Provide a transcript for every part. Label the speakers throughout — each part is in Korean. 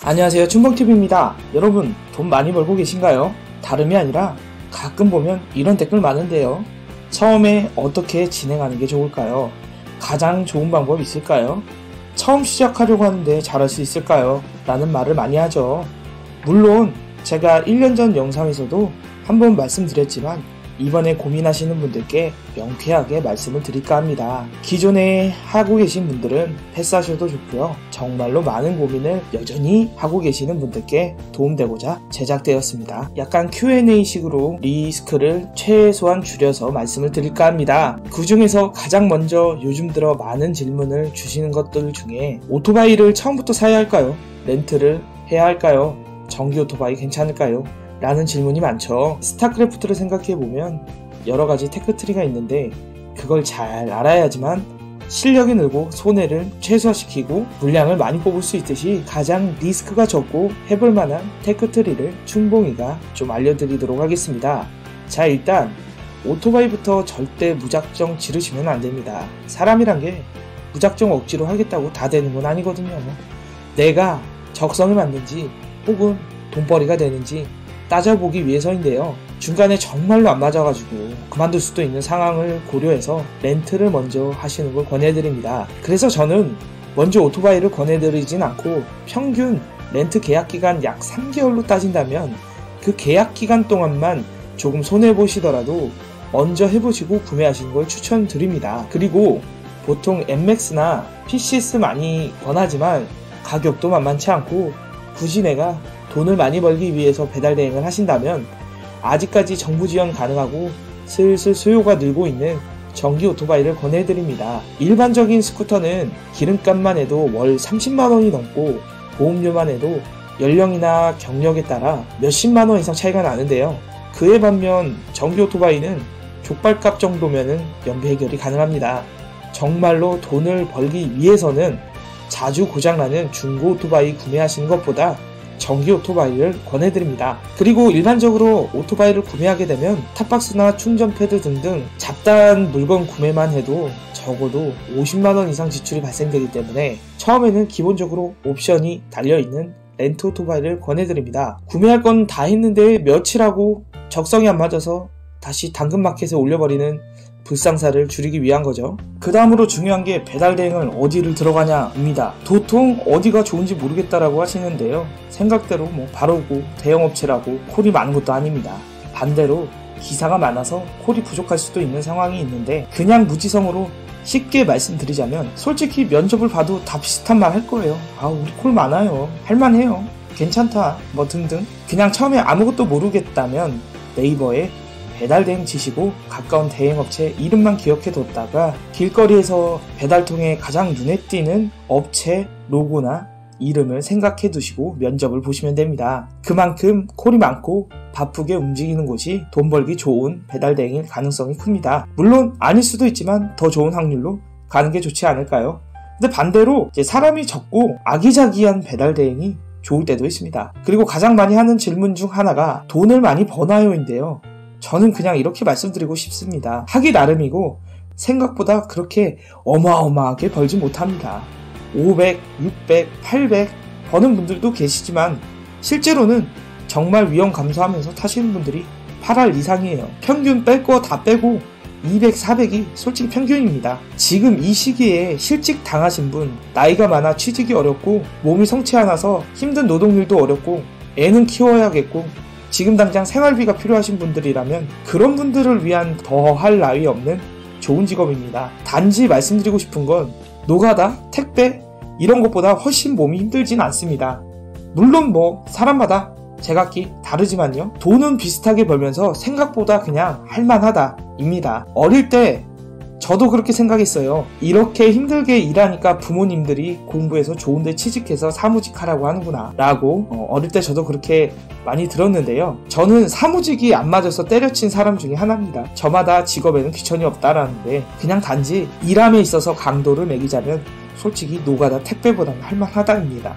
Speaker 1: 안녕하세요, 춘봉TV입니다. 여러분, 돈 많이 벌고 계신가요? 다름이 아니라 가끔 보면 이런 댓글 많은데요. 처음에 어떻게 진행하는 게 좋을까요? 가장 좋은 방법 있을까요? 처음 시작하려고 하는데 잘할 수 있을까요? 라는 말을 많이 하죠. 물론 제가 1년 전 영상에서도 한번 말씀드렸지만 이번에 고민하시는 분들께 명쾌하게 말씀을 드릴까 합니다. 기존에 하고 계신 분들은 패스하셔도 좋고요. 정말로 많은 고민을 여전히 하고 계시는 분들께 도움되고자 제작되었습니다. 약간 Q&A 식으로 리스크를 최소한 줄여서 말씀을 드릴까 합니다. 그 중에서 가장 먼저 요즘 들어 많은 질문을 주시는 것들 중에 오토바이를 처음부터 사야 할까요? 렌트를 해야 할까요? 전기 오토바이 괜찮을까요? 라는 질문이 많죠. 스타크래프트를 생각해보면 여러가지 테크트리가 있는데 그걸 잘 알아야지만 실력이 늘고 손해를 최소화시키고 물량을 많이 뽑을 수 있듯이 가장 리스크가 적고 해볼 만한 테크트리를 춘봉이가 좀 알려드리도록 하겠습니다. 자, 일단 오토바이부터 절대 무작정 지르시면 안됩니다. 사람이란 게 무작정 억지로 하겠다고 다 되는 건 아니거든요. 내가 적성에 맞는지 혹은 돈벌이가 되는지 따져보기 위해서인데요. 중간에 정말로 안 맞아가지고 그만둘 수도 있는 상황을 고려해서 렌트를 먼저 하시는 걸 권해드립니다. 그래서 저는 먼저 오토바이를 권해드리진 않고 평균 렌트 계약기간 약 3개월로 따진다면 그 계약기간 동안만 조금 손해보시더라도 먼저 해보시고 구매하시는 걸 추천드립니다. 그리고 보통 MX나 PCS 많이 권하지만 가격도 만만치 않고 굳이 내가 돈을 많이 벌기 위해서 배달 대행을 하신다면 아직까지 정부 지원 가능하고 슬슬 수요가 늘고 있는 전기 오토바이를 권해드립니다. 일반적인 스쿠터는 기름값만 해도 월 30만원이 넘고 보험료만 해도 연령이나 경력에 따라 몇십만원 이상 차이가 나는데요. 그에 반면 전기 오토바이는 족발값 정도면은 연비 해결이 가능합니다. 정말로 돈을 벌기 위해서는 자주 고장나는 중고 오토바이 구매하시는 것보다 전기 오토바이를 권해드립니다. 그리고 일반적으로 오토바이를 구매하게 되면 탑박스나 충전 패드 등등 잡다한 물건 구매만 해도 적어도 50만원 이상 지출이 발생되기 때문에 처음에는 기본적으로 옵션이 달려있는 렌트 오토바이를 권해드립니다. 구매할 건 다 했는데 며칠하고 적성이 안 맞아서 다시 당근마켓에 올려버리는 불상사를 줄이기 위한 거죠. 그 다음으로 중요한 게 배달 대행을 어디를 들어가냐 입니다. 도통 어디가 좋은지 모르겠다라고 하시는데요. 생각대로 바로고 대형업체라고 콜이 많은 것도 아닙니다. 반대로 기사가 많아서 콜이 부족할 수도 있는 상황이 있는데 그냥 무지성으로 쉽게 말씀드리자면 솔직히 면접을 봐도 다 비슷한 말 할 거예요. 우리 콜 많아요. 할만해요. 괜찮다. 등등. 그냥 처음에 아무것도 모르겠다면 네이버에 배달 대행 치시고 가까운 대행업체 이름만 기억해 뒀다가 길거리에서 배달통에 가장 눈에 띄는 업체 로고나 이름을 생각해 두시고 면접을 보시면 됩니다. 그만큼 콜이 많고 바쁘게 움직이는 곳이 돈 벌기 좋은 배달 대행일 가능성이 큽니다. 물론 아닐 수도 있지만 더 좋은 확률로 가는 게 좋지 않을까요? 근데 반대로 사람이 적고 아기자기한 배달 대행이 좋을 때도 있습니다. 그리고 가장 많이 하는 질문 중 하나가 돈을 많이 버나요인데요. 저는 그냥 이렇게 말씀드리고 싶습니다. 하기 나름이고 생각보다 그렇게 어마어마하게 벌지 못합니다. 500, 600, 800 버는 분들도 계시지만 실제로는 정말 위험 감수하면서 타시는 분들이 8할 이상이에요. 평균 뺄 거 다 빼고 200, 400이 솔직히 평균입니다. 지금 이 시기에 실직 당하신 분, 나이가 많아 취직이 어렵고 몸이 성치 않아서 힘든 노동일도 어렵고 애는 키워야겠고 지금 당장 생활비가 필요하신 분들이라면 그런 분들을 위한 더할 나위 없는 좋은 직업입니다. 단지 말씀드리고 싶은 건 노가다, 택배 이런 것보다 훨씬 몸이 힘들진 않습니다. 물론 사람마다 제각기 다르지만요. 돈은 비슷하게 벌면서 생각보다 그냥 할만하다 입니다. 어릴 때 저도 그렇게 생각했어요. 이렇게 힘들게 일하니까 부모님들이 공부해서 좋은데 취직해서 사무직 하라고 하는구나 라고 어릴 때 저도 그렇게 많이 들었는데요. 저는 사무직이 안 맞아서 때려친 사람 중에 하나입니다. 저마다 직업에는 귀천이 없다라는데 그냥 단지 일함에 있어서 강도를 매기자면 솔직히 노가다 택배보다는 할만하다입니다.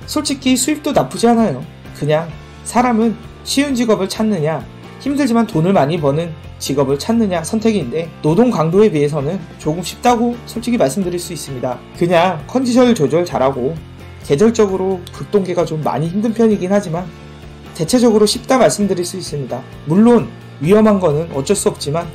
Speaker 1: 솔직히 수입도 나쁘지 않아요. 그냥 사람은 쉬운 직업을 찾느냐 힘들지만 돈을 많이 버는 직업을 찾느냐 선택인데 노동 강도에 비해서는 조금 쉽다고 솔직히 말씀드릴 수 있습니다. 그냥 컨디션 조절 잘하고 계절적으로 극동계가 좀 많이 힘든 편이긴 하지만 대체적으로 쉽다 말씀드릴 수 있습니다. 물론 위험한 거는 어쩔 수 없지만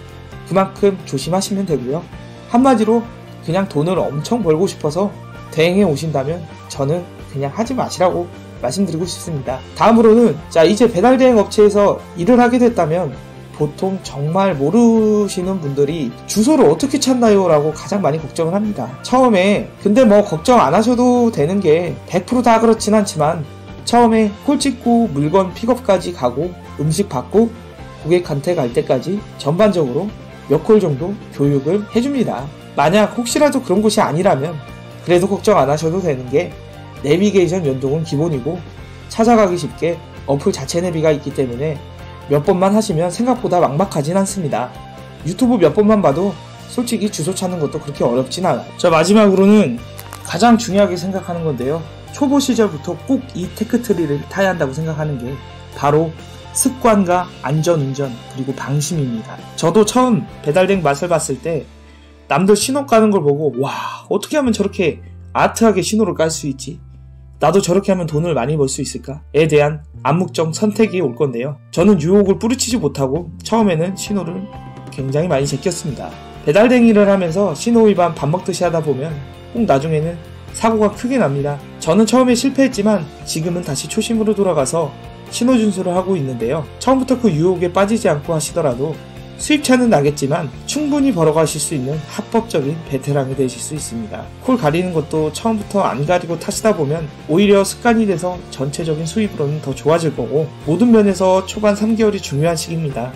Speaker 1: 그만큼 조심하시면 되고요. 한마디로 그냥 돈을 엄청 벌고 싶어서 대행해 오신다면 저는 그냥 하지 마시라고 말씀드리고 싶습니다. 다음으로는 이제 배달대행 업체에서 일을 하게 됐다면 보통 정말 모르시는 분들이 주소를 어떻게 찾나요? 라고 가장 많이 걱정을 합니다. 처음에 근데 뭐 걱정 안 하셔도 되는 게 100% 다 그렇진 않지만 처음에 콜 찍고 물건 픽업까지 가고 음식 받고 고객한테 갈 때까지 전반적으로 몇 콜 정도 교육을 해줍니다. 만약 혹시라도 그런 곳이 아니라면 그래도 걱정 안 하셔도 되는 게 내비게이션 연동은 기본이고 찾아가기 쉽게 어플 자체 내비가 있기 때문에 몇 번만 하시면 생각보다 막막하진 않습니다. 유튜브 몇 번만 봐도 솔직히 주소 찾는 것도 그렇게 어렵진 않아요. 마지막으로는 가장 중요하게 생각하는 건데요. 초보 시절부터 꼭 이 테크트리를 타야 한다고 생각하는 게 바로 습관과 안전운전 그리고 방심입니다. 저도 처음 배달된 맛을 봤을 때 남들 신호 까는 걸 보고 와 어떻게 하면 저렇게 아트하게 신호를 깔 수 있지? 나도 저렇게 하면 돈을 많이 벌 수 있을까? 에 대한 암묵적 선택이 올 건데요. 저는 유혹을 뿌리치지 못하고 처음에는 신호를 굉장히 많이 제꼈습니다. 배달댕이를 하면서 신호 위반 밥 먹듯이 하다 보면 꼭 나중에는 사고가 크게 납니다. 저는 처음에 실패했지만 지금은 다시 초심으로 돌아가서 신호 준수를 하고 있는데요. 처음부터 그 유혹에 빠지지 않고 하시더라도 수입차는 나겠지만 충분히 벌어가실 수 있는 합법적인 베테랑이 되실 수 있습니다. 콜 가리는 것도 처음부터 안 가리고 타시다 보면 오히려 습관이 돼서 전체적인 수입으로는 더 좋아질 거고 모든 면에서 초반 3개월이 중요한 시기입니다.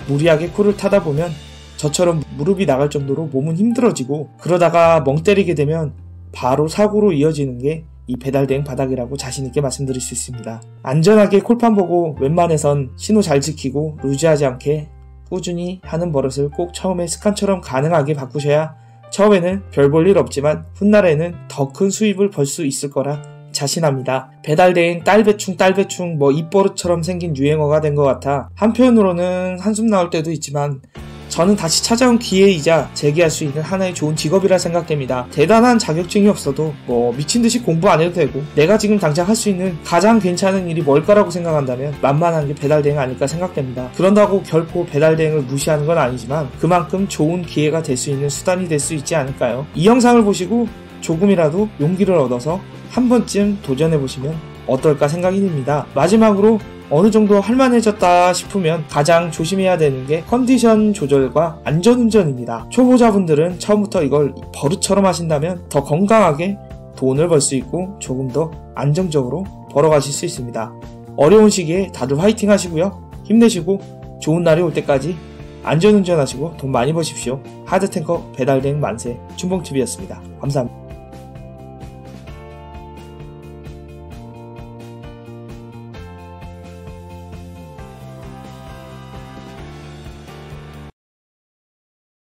Speaker 1: 무리하게 콜을 타다 보면 저처럼 무릎이 나갈 정도로 몸은 힘들어지고 그러다가 멍 때리게 되면 바로 사고로 이어지는 게 이 배달대행 바닥이라고 자신있게 말씀드릴 수 있습니다. 안전하게 콜판 보고 웬만해선 신호 잘 지키고 루즈하지 않게 꾸준히 하는 버릇을 꼭 처음에 습관처럼 가능하게 바꾸셔야 처음에는 별 볼 일 없지만 훗날에는 더 큰 수입을 벌 수 있을 거라 자신합니다. 배달대행 딸배충 뭐 입버릇처럼 생긴 유행어가 된 것 같아 한편으로는 한숨 나올 때도 있지만 저는 다시 찾아온 기회이자 재기할 수 있는 하나의 좋은 직업이라 생각됩니다. 대단한 자격증이 없어도 뭐 미친듯이 공부 안 해도 되고 내가 지금 당장 할 수 있는 가장 괜찮은 일이 뭘까라고 생각한다면 만만한 게 배달대행 아닐까 생각됩니다. 그런다고 결코 배달대행을 무시하는 건 아니지만 그만큼 좋은 기회가 될 수 있는 수단이 될 수 있지 않을까요? 이 영상을 보시고 조금이라도 용기를 얻어서 한 번쯤 도전해보시면 어떨까 생각이 듭니다. 마지막으로 어느 정도 할만해졌다 싶으면 가장 조심해야 되는 게 컨디션 조절과 안전운전입니다. 초보자분들은 처음부터 이걸 버릇처럼 하신다면 더 건강하게 돈을 벌 수 있고 조금 더 안정적으로 벌어가실 수 있습니다. 어려운 시기에 다들 화이팅 하시고요. 힘내시고 좋은 날이 올 때까지 안전운전하시고 돈 많이 버십시오. 하드탱커 배달대행 만세 춘봉TV였습니다. 감사합니다.